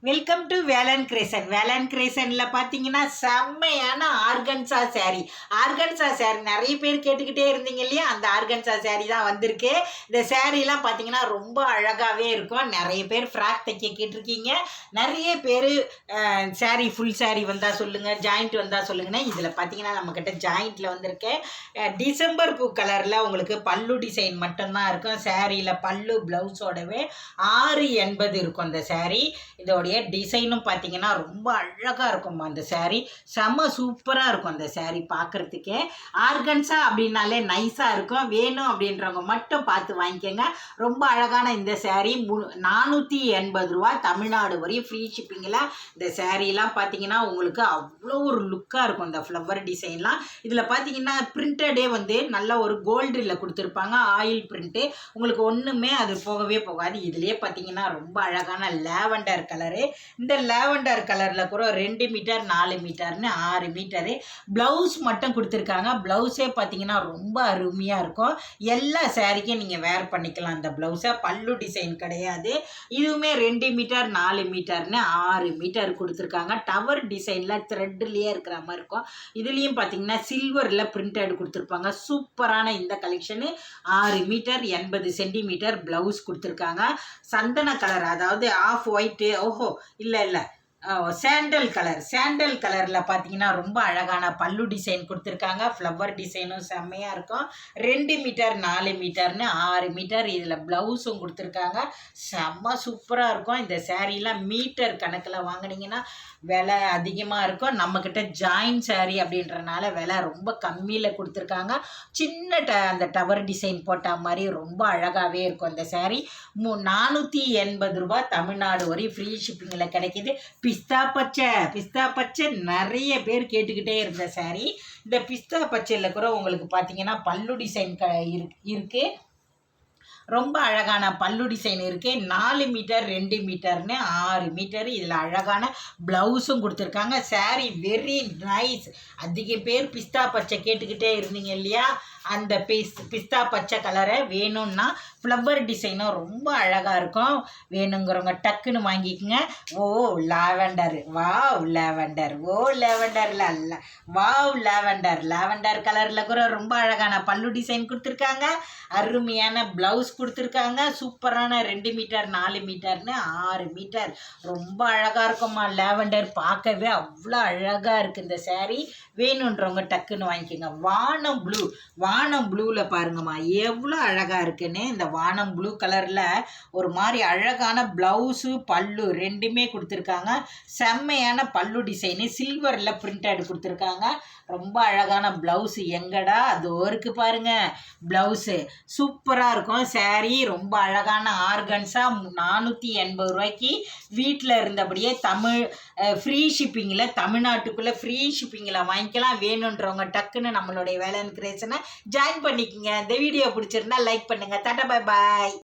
Welcome to Velan Gracen. வேலன் கிரேசனில் பார்த்தீங்கன்னா செம்மையான ஆர்கன்சா சேரீ. ஆர்கன்சா சேரீ நிறைய பேர் கேட்டுக்கிட்டே இருந்தீங்க இல்லையா, அந்த ஆர்கன்சா சேரீ தான் வந்திருக்கு. இந்த சேரீலாம் பார்த்தீங்கன்னா ரொம்ப அழகாகவே இருக்கும். நிறைய பேர் ஃப்ராக் தைக்க கேட்டிருக்கீங்க. நிறைய பேர் சேரீ ஃபுல் சேரீ வந்தால் சொல்லுங்கள், ஜாயிண்ட் வந்தால் சொல்லுங்கன்னா, இதில் பார்த்தீங்கன்னா நம்மக்கிட்ட ஜாயிண்ட்டில் வந்திருக்கு. டிசம்பர் பூ கலரில் உங்களுக்கு பல்லு டிசைன் மட்டும்தான் இருக்கும். சேரீயில் பல்லு ப்ளவுஸோடவே 680 இருக்கும் அந்த சேரீ. இதோடைய டிசைனும் பார்த்தீங்கன்னா ரொம்ப அழகாக இருக்கும்மா. அந்த சேரீ செம்ம சூப்பராக இருக்கும். அந்த சேரீ பார்க்குறதுக்கே ஆர்கன்ஸா அப்படின்னாலே நைஸாக இருக்கும். வேணும் அப்படின்றவங்க மட்டும் பார்த்து வாங்கிக்கோங்க. ரொம்ப அழகான இந்த சேரீ 480 ரூபா தமிழ்நாடு வரையும் ஃப்ரீ ஷிப்பிங்கில். இந்த சேரீலாம் பார்த்தீங்கன்னா உங்களுக்கு அவ்வளோ ஒரு லுக்காக இருக்கும். இந்த ஃப்ளவர் டிசைன்லாம் இதில் பார்த்தீங்கன்னா பிரிண்டடே வந்து நல்ல ஒரு கோல்டில் கொடுத்துருப்பாங்க, ஆயில் பிரிண்ட்டு. உங்களுக்கு ஒன்றுமே அது போகவே போகாது. இதுலேயே பார்த்தீங்கன்னா ரொம்ப அழகான லேவண்டர் கலரு. இந்த லேவண்டர் கலரில் கூட 2 மீட்டர் 4 மீட்டர்னு 6 மீட்டரு ப்ளவுஸ் மட்டும் கொடுத்துருக்காங்க. ப்ளவுஸே பார்த்தீங்கன்னா ரொம்ப அருமையாக இருக்கும். எல்லா சேரீக்கும் நீங்கள் வேர் பண்ணிக்கலாம். அந்த ப்ளவுஸை பல்லு டிசைன் கிடையாது. இதுவுமே 2 மீட்டர் 4 மீட்டர்னு 6 மீட்டர் கொடுத்துருக்காங்க. டவர் டிசைனில் த்ரெட்லேயே இருக்கிற மாதிரி இருக்கும். இதுலேயும் பார்த்தீங்கன்னா சில்வரில் பிரிண்டட் கொடுத்துருப்பாங்க. சூப்பரான இந்த கலெக்ஷனு 6 மீட்டர் 80 சென்டிமீட்டர் ப்ளவுஸ் கொடுத்துருக்காங்க. சந்தன கலர், அதாவது ஆஃப் ஒயிட்டு, இல்லை சாண்டல் கலரில் பார்த்தீங்கன்னா ரொம்ப அழகான பல்லு டிசைன் கொடுத்துருக்காங்க. ஃப்ளவர் டிசைனும் செம்மையாக இருக்கும். 2 மீட்டர் 4 மீட்டர்னு 6 மீட்டர் இதில் ப்ளவுஸும் கொடுத்துருக்காங்க. செம்ம சூப்பராக இருக்கும். இந்த சேரீலாம் மீட்டர் கணக்கில் வாங்கினீங்கன்னா விலை அதிகமாக இருக்கும். நம்மக்கிட்ட ஜாயின் சேரீ அப்படின்றனால விலை ரொம்ப கம்மியில் கொடுத்துருக்காங்க. சின்ன அந்த டவர் டிசைன் போட்ட மாதிரி ரொம்ப அழகாகவே இருக்கும். இந்த சேரீ 480 ரூபா தமிழ்நாடு வரையும் ஃப்ரீ ஷிப்பிங்கில் கிடைக்கிது. பிஸ்தா பச்சை நிறைய பேர் கேட்டுக்கிட்டே இருந்த சேரீ. இந்த பிஸ்தா பச்சையில் கூட உங்களுக்கு பார்த்தீங்கன்னா பல்லு டிசைன் இருக்குது. ரொம்ப அழகான பல்லு டிசைன் இருக்குது. 4 மீட்டர் 2 மீட்டர்னு 6 மீட்டர் இதில் அழகான ப்ளவுஸும் கொடுத்துருக்காங்க. Sari very nice. அதிக பேர் பிஸ்தா பச்சை கேட்டுக்கிட்டே இருந்தீங்க இல்லையா, அந்த பிஸ்தா பச்சை கலரை வேணும்னா ஃப்ளவர் டிசைனும் ரொம்ப அழகாக இருக்கும். வேணுங்கிறவங்க டக்குன்னு வாங்கிக்கோங்க. லாவெண்டர், லேவெண்டர், லேவெண்டர் கலரில் கூட ரொம்ப அழகான பல்லு டிசைன் கொடுத்துருக்காங்க. அருமையான ப்ளவுஸ் கொடுத்துருக்காங்க. சூப்பரான 2 மீட்டர் 4 மீட்டர்னு 6 மீட்டர் ரொம்ப அழகாக இருக்கும்மா. லேவெண்டர் பார்க்கவே அவ்வளோ அழகாக இருக்குது இந்த சேரீ. வேணுன்றவங்க டக்குன்னு வாங்கிக்கோங்க. வானம் ப்ளூவில் பாருங்கம்மா எவ்வளோ அழகாக இருக்குன்னு. இந்த வானம் ப்ளூ கலரில் ஒரு மாதிரி அழகான ப்ளவுஸு பல்லு ரெண்டுமே கொடுத்துருக்காங்க. செம்மையான பல்லு டிசைனு சில்வரில் பிரிண்டட் கொடுத்துருக்காங்க. ரொம்ப அழகான ப்ளவுஸு எங்கடா அது ஒருக்கு பாருங்க. ப்ளவுஸு சூப்பராக இருக்கும். சேரீ ரொம்ப அழகான ஆர்கன்ஸா 480 ரூபாய்க்கு வீட்டில் இருந்தபடியே ஃப்ரீ ஷிப்பிங்கில், தமிழ்நாட்டுக்குள்ளே ஃப்ரீ ஷிப்பிங்கில் வாங்கிக்கலாம். வேணுன்றவங்க டக்குன்னு நம்மளுடைய வேலன் கிரியேஷனை ஜாயின் பண்ணிக்கோங்க. இந்த வீடியோ பிடிச்சிருந்தா லைக் பண்ணுங்கள். Tata, bye bye.